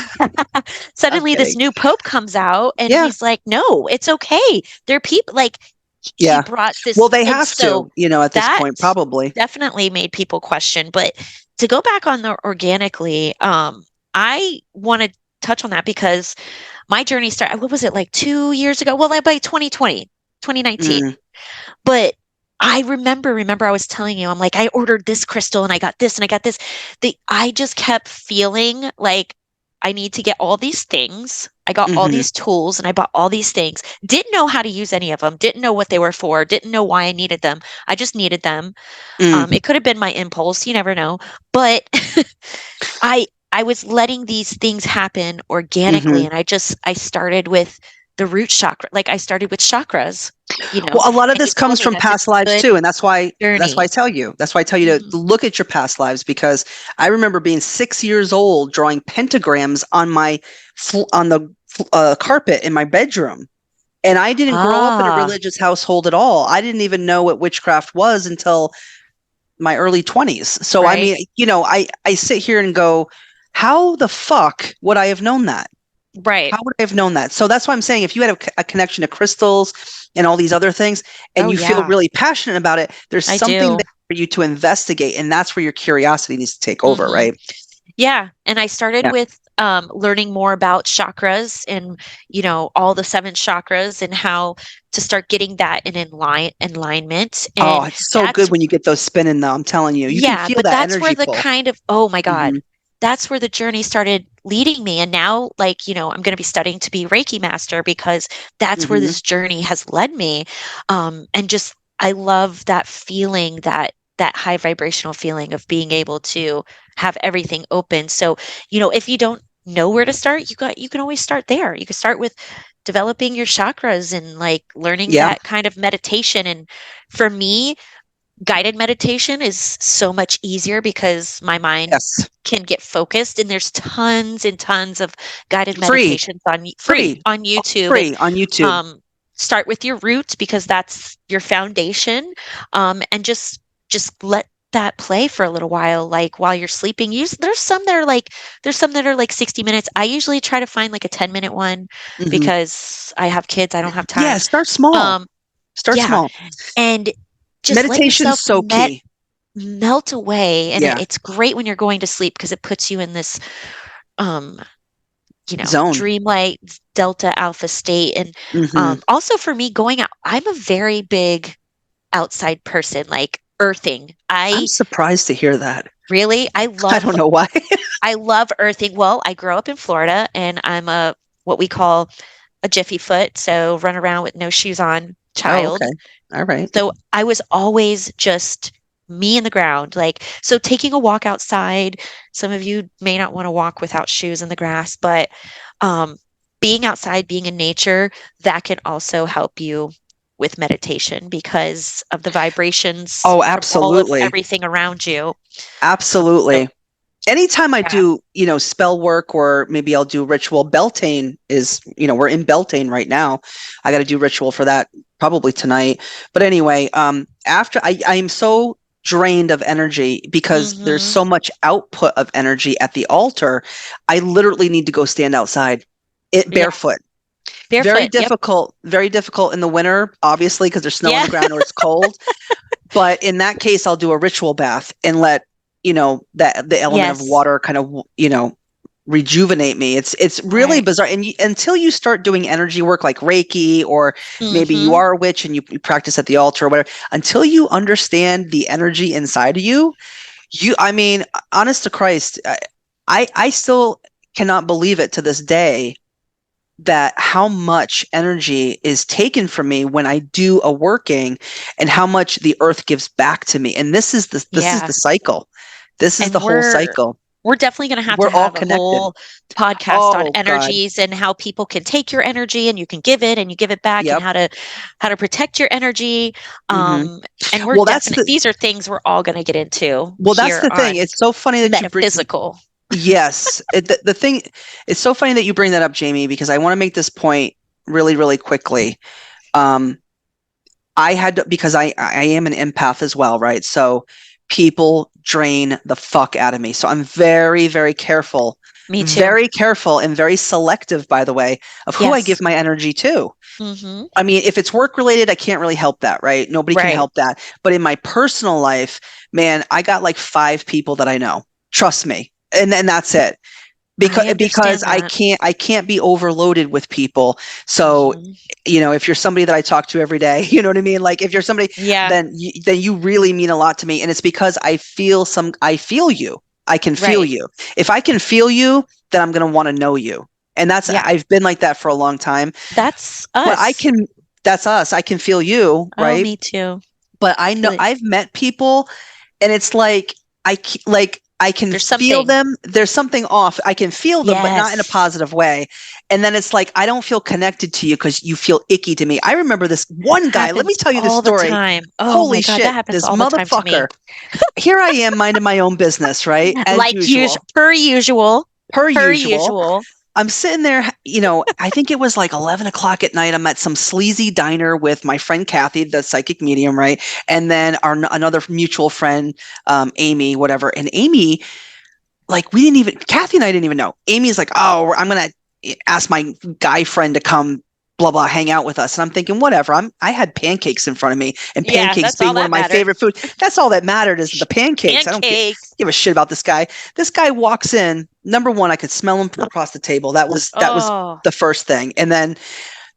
suddenly this kidding. new pope comes out and Yeah. he's like, "No, it's okay. They're people like he Yeah. brought this." Well, they And have to, so at this that point, probably. definitely made people question. But to go back on the organically, I want to touch on that because my journey started, what was it, like 2 years ago? Well, like by 2020, 2019. Mm, But I remember I was telling you, I'm like, I ordered this crystal and I got this and I got this. I just kept feeling like I need to get all these things. I got all hmm these tools and I bought all these things. Didn't know how to use any of them. Didn't know what they were for. Didn't know why I needed them. I just needed them. mm, It could have been my impulse. You never know. But I was letting these things happen organically, hmm and I started with the root chakra. Like I started with chakras, Well, a lot of and you this told comes me from that's a past lives good too, and that's why I journey. tell you. That's why I tell you to Hmm. look at your past lives, because I remember being 6 years old drawing pentagrams on the carpet in my bedroom, and I didn't grow up in a Ah, religious household at all. I didn't even know what witchcraft was until my early 20s. So I right. mean, I sit here and go, how the fuck would I have known that? Right. How would I have known that? So that's why I'm saying if you had a connection to crystals and all these other things, and Oh you feel yeah, really passionate about it, there's I something do. there for you to investigate, and that's where your curiosity needs to take over, Hmm. right? Yeah, and I started Yeah. with learning more about chakras and all the seven chakras and how to start getting that in alignment. Oh, And it's so that's good when you get those spinning, though. I'm telling you, you can yeah, feel but that that's where energy the pull. kind of, oh my God, Hmm. that's where the journey started leading me. And now, like, I'm going to be studying to be Reiki master because that's where Hmm. this journey has led me. And just, I love that feeling, that high vibrational feeling of being able to have everything open. So, if you don't know where to start, you can always start there. You can start with developing your chakras and like learning Yeah. that kind of meditation. And for me, guided meditation is so much easier because my mind Yes. can get focused, and there's tons and tons of guided Free. meditations on free Free. on YouTube. And Free on YouTube. um start with your roots because that's your foundation. And just let that play for a little while, like while you're sleeping. Use there's some that are like 60 minutes. I usually try to find like a 10-minute one Hmm. because I have kids, I don't have Yeah. time. Start small. um Start yeah, small. and just let Meditation's yourself so key. melt away. And Yeah. it's great when you're going to sleep because it puts you in this um Zone. dreamlight delta alpha state. And Hmm. also for me, going out, I'm a very big outside person, like earthing. I'm I surprised to hear that. really I I love don't know why. I love earthing. Well, I grew up in Florida and I'm a what we call a jiffy foot, so run around with no shoes on Oh, child. okay. All right. So I was always just me in the ground. Like, so taking a walk outside, some of you may not want to walk without shoes in the grass, but um, being outside, being in nature, that can also help you with meditation because of the vibrations Oh, from all of absolutely. everything around you. So, Absolutely. Anytime I yeah. do, spell work or maybe I'll do ritual, Beltane is, we're in Beltane right now. I got to do ritual for that probably tonight. But anyway, after I am so drained of energy because there's Hmm. so much output of energy at the altar. I literally need to go stand outside it Yeah. barefoot. Barefoot. Yep. Very difficult in the winter, obviously, because there's snow on Yeah. the ground or it's cold. But in that case, I'll do a ritual bath and let, that the element of Yes. water kind of, rejuvenate me. It's really Right. bizarre. And until you start doing energy work like Reiki, or maybe you Hmm. are a witch and you practice at the altar or whatever, until you understand the energy inside of you, I mean, honest to Christ, I still cannot believe it to this day that how much energy is taken from me when I do a working, and how much the earth gives back to me. And this is the Yeah. cycle. This is And the whole we're cycle. we're definitely going to We're all have a connected. whole podcast on Oh God. energies and how people can take your energy and you can give it and you give it back, and Yep. how to protect your energy. Hmm. And we're Well, that's definite the these are things we're all going to get into well, that's here the thing. on It's so funny that you bring metaphysical. yes. The thing it's so funny that you bring that up, Jamie, because I want to make this point really, really quickly. Um, I had to, because I am an empath as well, right? So people drain the fuck out of me. So I'm very, Me too. very careful and very selective, by the way, of who I Yes. give my energy to. Hmm. I mean, if it's work related, I can't really help that, right? Nobody can Right. help that. But in my personal life, man, I got like 5 people that I know. Trust me. And that's it, I because understand that. I can't be overloaded with people. So, Hmm. if you're somebody that I talk to every day, you know what I mean? Like if you're somebody, Yeah. then you really mean a lot to me. And it's because I feel you. I can feel Right. you. If I can feel you, then I'm going to want to know you. And Yeah. I've been like that for a long time. That's But us. that's us. I can feel you, Oh, right? me too. But I Feel know it. I've met people, and it's like I can There's feel something. them. There's something off. I can feel them, but not in a Yes. positive way. And then it's like I don't feel connected to you because you feel icky to me. I remember this one guy. Let me Happens tell you this all the story. time. Oh my Holy God, that shit, happens this all the time to me. motherfucker. Here I am minding my own business, right? As Like usual. per usual, Per per usual. usual. I'm sitting there, I think it was like 11 o'clock at night. I'm at some sleazy diner with my friend Kathy, the psychic medium, right? And then another mutual friend, Amy, whatever. And Amy, like, Kathy and I didn't even know. Amy's like, oh, I'm going to, ask my guy friend to come blah blah hang out with us, and I'm thinking whatever. I had pancakes in front of me, and Yeah, pancakes that's all being one of that my mattered. favorite food, that's all that mattered, is the pancakes. I don't Pancakes. give a shit about this guy. This guy walks in. Number one, I could smell him from across the table. That was Oh, the first thing. And then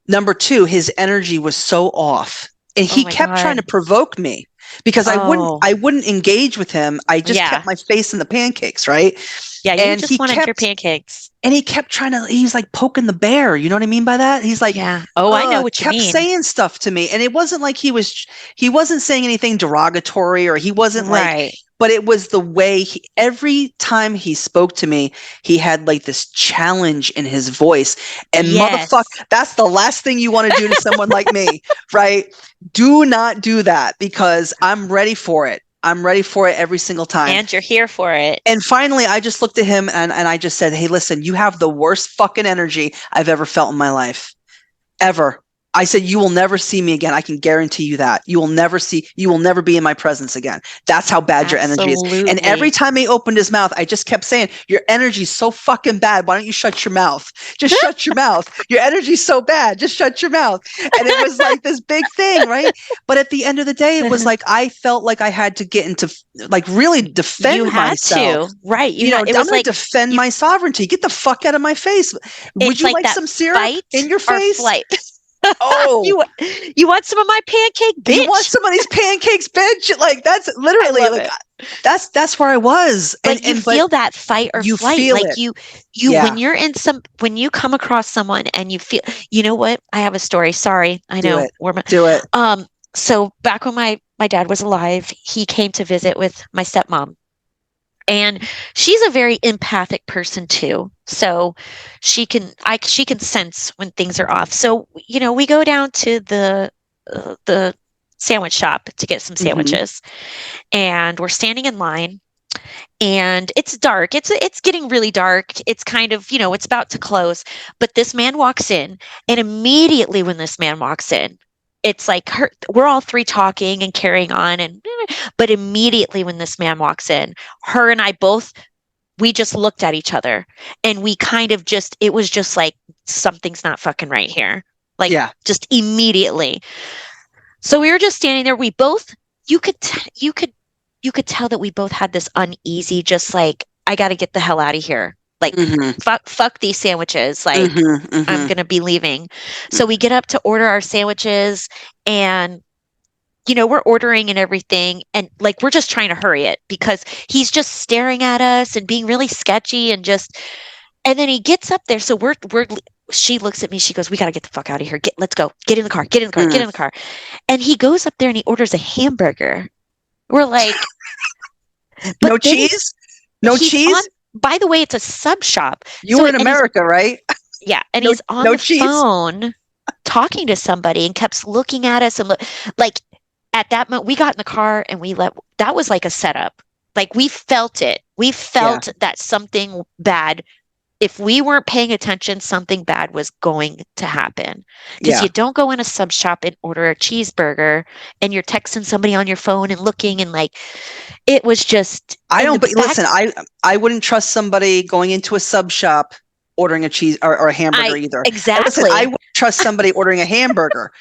number two, his energy was so off, and oh he my kept trying to God. provoke me because I wouldn't Oh, I wouldn't engage with him. I just kept yeah. my face in the pancakes, right? Yeah, you And just he wanted your kept pancakes. and he kept trying to, he's like poking the bear. You know what I mean by that? He's like, Yeah. Oh, I know what you kept mean. saying stuff to me. And it wasn't like he wasn't saying anything derogatory, or he wasn't like, Right. but it was the way every time he spoke to me, he had like this challenge in his voice. And motherfucker, Yes. that's the last thing you want to do to someone like me, right? Do not do that, because I'm ready for it. I'm ready for it every single time. And you're here for it. And finally, I just looked at him, and I just said, hey, listen, you have the worst fucking energy I've ever felt in my life. Ever. I said, you will never see me again. I can guarantee you that. You will never be in my presence again. That's how bad your energy is. And every Absolutely. time he opened his mouth, I just kept saying, your energy's so fucking bad. Why don't you shut your mouth? Just shut your mouth. Your energy's so bad. Just shut your mouth. And it was like this big thing, right? But at the end of the day, it was like I felt like I had to get into, like, really You defend had myself. to, right? You know, I'm It was going to like defend you, my sovereignty. Get the fuck out of my face. Would it's you like like that some syrup in fight your or face? flight. Oh, You you want some of my pancake, you want bitch? some of these pancakes, bitch? Like, that's I literally love like, it. that's where I was. But you But feel that fight or you flight. feel Like it. you Yeah, when you come across someone and you feel, you know what? I have a story. Sorry. I do know it. we're Do it. so back when my dad was alive, he came to visit with my stepmom. And she's a very empathic person too. So she can sense when things are off. So, we go down to the sandwich shop to get some Hmm. sandwiches, and we're standing in line, and it's dark. It's getting really dark. It's kind of, it's about to close, but this man walks in, and immediately when this man walks in, it's like we're all three talking and carrying on, but immediately when this man walks in, her and I both, we just looked at each other, and we kind of just, it was just like something's not fucking right here. Like, Yeah. just immediately. So we were just standing there. We both, you could you could tell that we both had this uneasy, just like, I got to get the hell out of here. Like, Hmm. fuck these sandwiches. Like, Hmm. I'm Hmm. going to be leaving. So we get up to order our sandwiches, and we're ordering and everything, and like, we're just trying to hurry it because he's just staring at us and being really sketchy, and then he gets up there. So she looks at me, she goes, "We got to get the fuck out of here. Let's go. Get in the car. Get in the car. Get in the car." And he goes up there and he orders a hamburger. We're like, but No then cheese? No he's on, cheese? by the way, it's a sub shop. You were in America, right? Yeah, and No, he's on no the cheese? phone talking to somebody and kept looking at us and look like, at that moment we got in the car and that was like a setup. Like, we felt it. We Yeah. felt that something bad, if we weren't paying attention, something bad was going to happen. Because Yeah. you don't go in a sub shop and order a cheeseburger and you're texting somebody on your phone and looking, and like, it was just, I and don't, the but listen, fact, I wouldn't trust somebody going into a sub shop ordering a cheese or a hamburger I either. And listen, I exactly, wouldn't trust somebody ordering a hamburger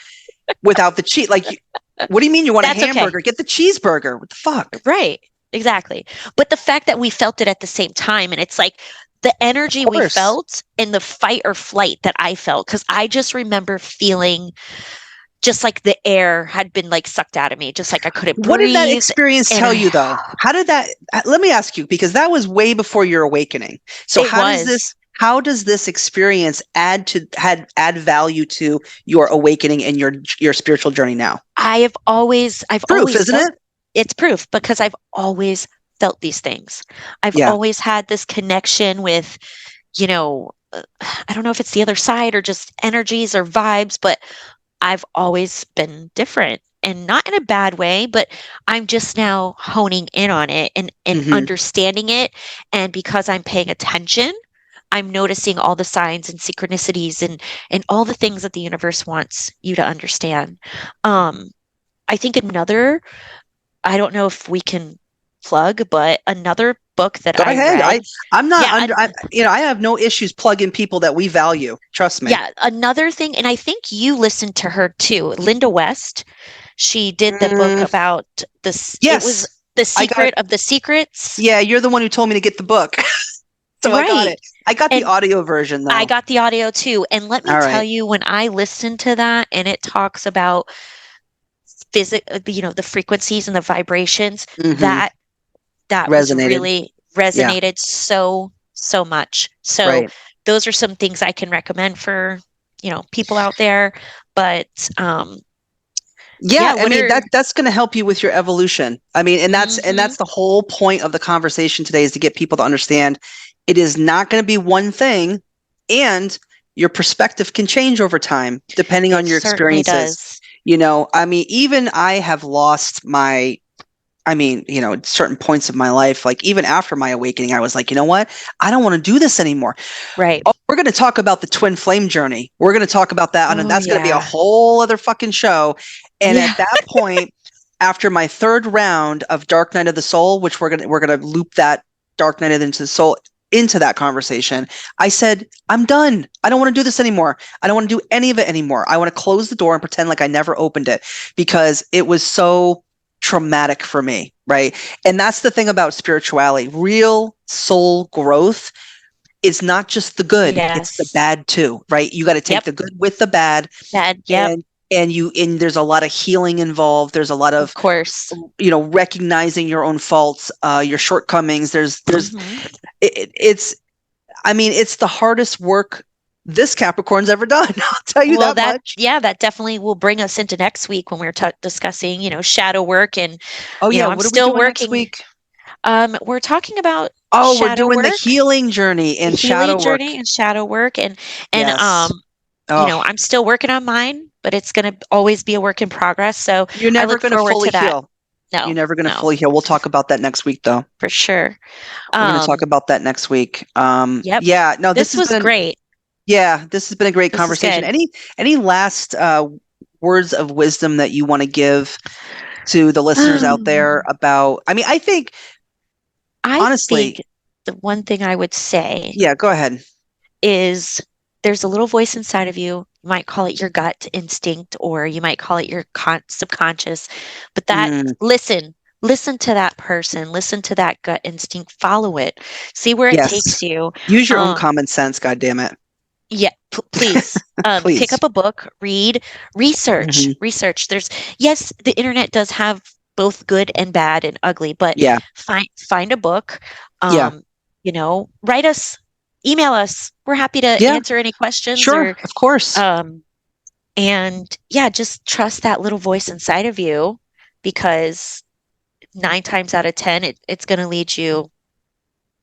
without the cheese. Like, what do you mean you want a that's okay. hamburger? Get the cheeseburger. What the fuck? Right. Exactly. But the fact that we felt it at the same time, and it's like the energy Of we course. felt and the fight or flight that I felt, because I just remember feeling just like the air had been like sucked out of me, just like I couldn't What did that breathe. experience And tell you though? How did that, let me ask you, because that was way before your awakening. So it was, how does this experience add value to your awakening and your spiritual journey now? I've Proof, always isn't felt, it? it's proof because I've always felt these things. I've Yeah. always had this connection with, I don't know if it's the other side or just energies or vibes, but I've always been different, and not in a bad way, but I'm just now honing in on it and Hmm. understanding it. And because I'm paying attention, I'm noticing all the signs and synchronicities and all the things that the universe wants you to understand. Um, I think I don't know if we can plug, but another book that Go I ahead. read, I'm not yeah, under, I have no issues plugging people that we value. Trust me. yeah, another thing, and I think you listened to her too, Linda West. She did the book Mm, about this. It was yes, The I got, Secret of the Secrets, yeah, you're the one who told me to get the book. So I got right? it. I got the And audio version I though. got the audio too. And let me All tell right. you, when I listened to that and it talks about the frequencies and the vibrations, Mm-hmm. that that was Resonated. really Yeah. resonated so much. So Right. those are some things I can recommend for, people out there. But Yeah, yeah, I what mean are that's going to help you with your evolution. I mean, and hmm that's the whole point of the conversation today is to get people to understand it is not going to be one thing, and your perspective can change over time depending it on your certainly experiences. does. I mean, even I have lost my I mean, at certain points of my life, like even after my awakening, I was like, you know what? I don't want to do this anymore. Right. Oh, we're going to talk about the twin flame journey. We're going to talk about that, and Oh that's going to be a yeah. whole other fucking show. And Yeah. at that point, after my third round of Dark Night of the Soul, which we're gonna loop that Dark Night into the Soul into that conversation, I said, I'm done. I don't want to do this anymore. I don't want to do any of it anymore. I want to close the door and pretend like I never opened it because it was so traumatic for me, right? And that's the thing about spirituality. Real soul growth is not just the good, it's the Yes. bad too, right? You got to take Yep. the good with the bad, Bad. Yep. and there's a lot of healing involved. There's a lot Of of course. recognizing your own faults, your shortcomings. There's hmm it's I mean, it's the hardest work this Capricorn's ever done. I'll tell you Well, that much. that definitely will bring us into next week when we're discussing, shadow work and, Oh yeah, I'm what are we still doing next working. week? We're talking about Oh, we're shadow doing the work, healing journey the and healing shadow work. journey and shadow work. And, Yes. Oh, I'm still working on mine, but it's going to always be a work in progress. So you're I never look going to forward fully to that. heal. You're No, never going to no, fully heal. We'll talk about that next week, though. for sure. We're going to talk Um, about that next week. yep. Yeah, no, This was great. this has been a great This is conversation. good. Any last words of wisdom that you want to give to the listeners out there about? I mean, I think I think honestly, the one thing I would say yeah, go ahead. is there's a little voice inside of you. You might call it your gut instinct, or you might call it your subconscious, but Mm, listen to that person, listen to that gut instinct, follow it, see where it yes. takes you. Use your own Um, common sense, God damn it. yeah, please. Pick Please. up a book, read, Hmm. research. Yes, the internet does have both good and bad and ugly, but Yeah. find a book. Yeah. Um, write us, email us. We're happy to Yeah. answer any questions Sure. or Of course. um, and yeah, just trust that little voice inside of you because 9 times out of 10, it's going to lead you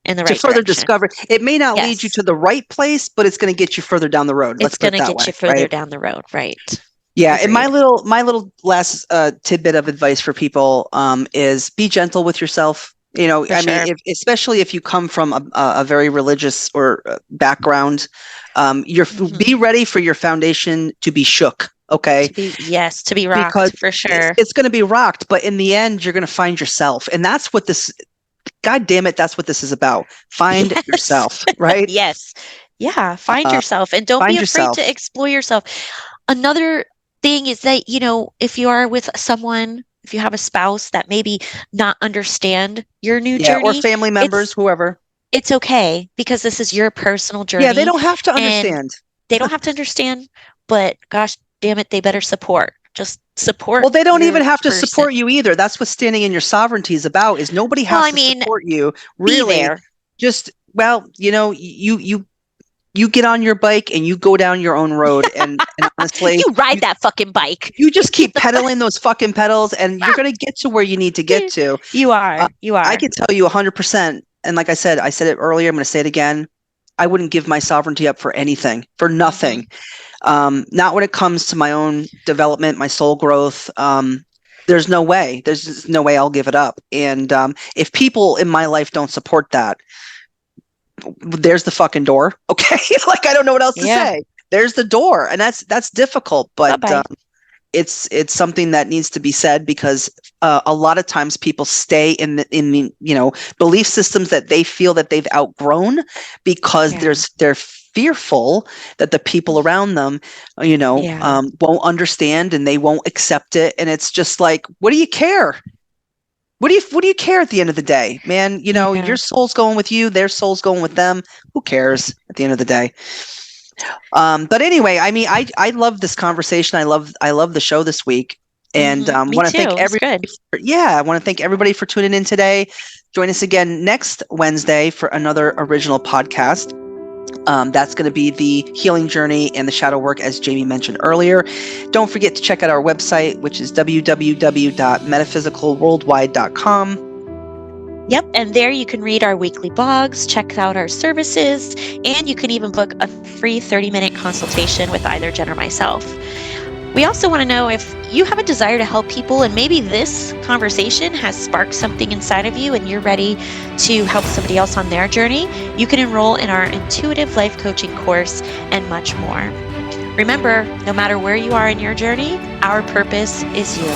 in the To right further direction. discover. It may not lead you Yes, to the right place, but it's going to get you further down the road. Let's it's put going it to that get way, you further right? down the road. Right. Yeah, and my Agreed. little last tidbit of advice for people is be gentle with yourself. For I mean, sure. especially if you come from a very religious or background, hmm be ready for your foundation to be shook. Okay, yes, to be because rocked for sure. it's going to be rocked, but in the end, you're going to find yourself, and that's what this. God damn it, that's what this is about. Find Yes. yourself, right? Yes. Yeah, find Uh, yourself and don't be find afraid to yourself. explore yourself. Another thing is that, if you are with someone, if you have a spouse that maybe not understand your new Yeah, or journey, family members, it's whoever. it's okay because this is your personal Yeah, they journey don't have to and understand. they don't have to understand, but gosh damn it, they better support. Just Well, support they don't even your have to person. support you either. That's what standing in your sovereignty is about, is nobody Well, has I to mean, support you. be Really, there. just well, you get on your bike and you go down your own road and honestly, You ride that fucking bike. you just keep pedaling those fucking pedals and you're going to get to where you need to get to. You Uh, are. You I are. can tell you 100%. And like I said it earlier, I'm going to say it again. I wouldn't give my sovereignty up for anything, for hmm nothing. Not when it comes to my own development, my soul growth. There's no way. There's just no way I'll give it up. And if people in my life don't support that, there's the fucking door. Okay, like I don't know what else to Yeah. say. There's the door, and that's difficult, Bye but bye. it's something that needs to be said, because a lot of times people stay in the belief systems that they feel that they've outgrown, because they're fearful that the people around them, won't understand and they won't accept it. And it's just like, what do you care? What do you care at the end of the day, man? Your soul's going with you, their soul's going with them. Who cares at the end of the day? But anyway, I mean, I love this conversation. I love the show this week, and Me want to thank too. It's good. I want to thank everybody for tuning in today. Join us again next Wednesday for another original podcast. That's going to be the healing journey and the shadow work, as Jamie mentioned earlier. Don't forget to check out our website, which is www.metaphysicalworldwide.com. Yep. And there you can read our weekly blogs, check out our services, and you can even book a free 30-minute consultation with either Jen or myself. We also want to know if you have a desire to help people, and maybe this conversation has sparked something inside of you and you're ready to help somebody else on their journey. You can enroll in our intuitive life coaching course and much more. Remember, no matter where you are in your journey, our purpose is you.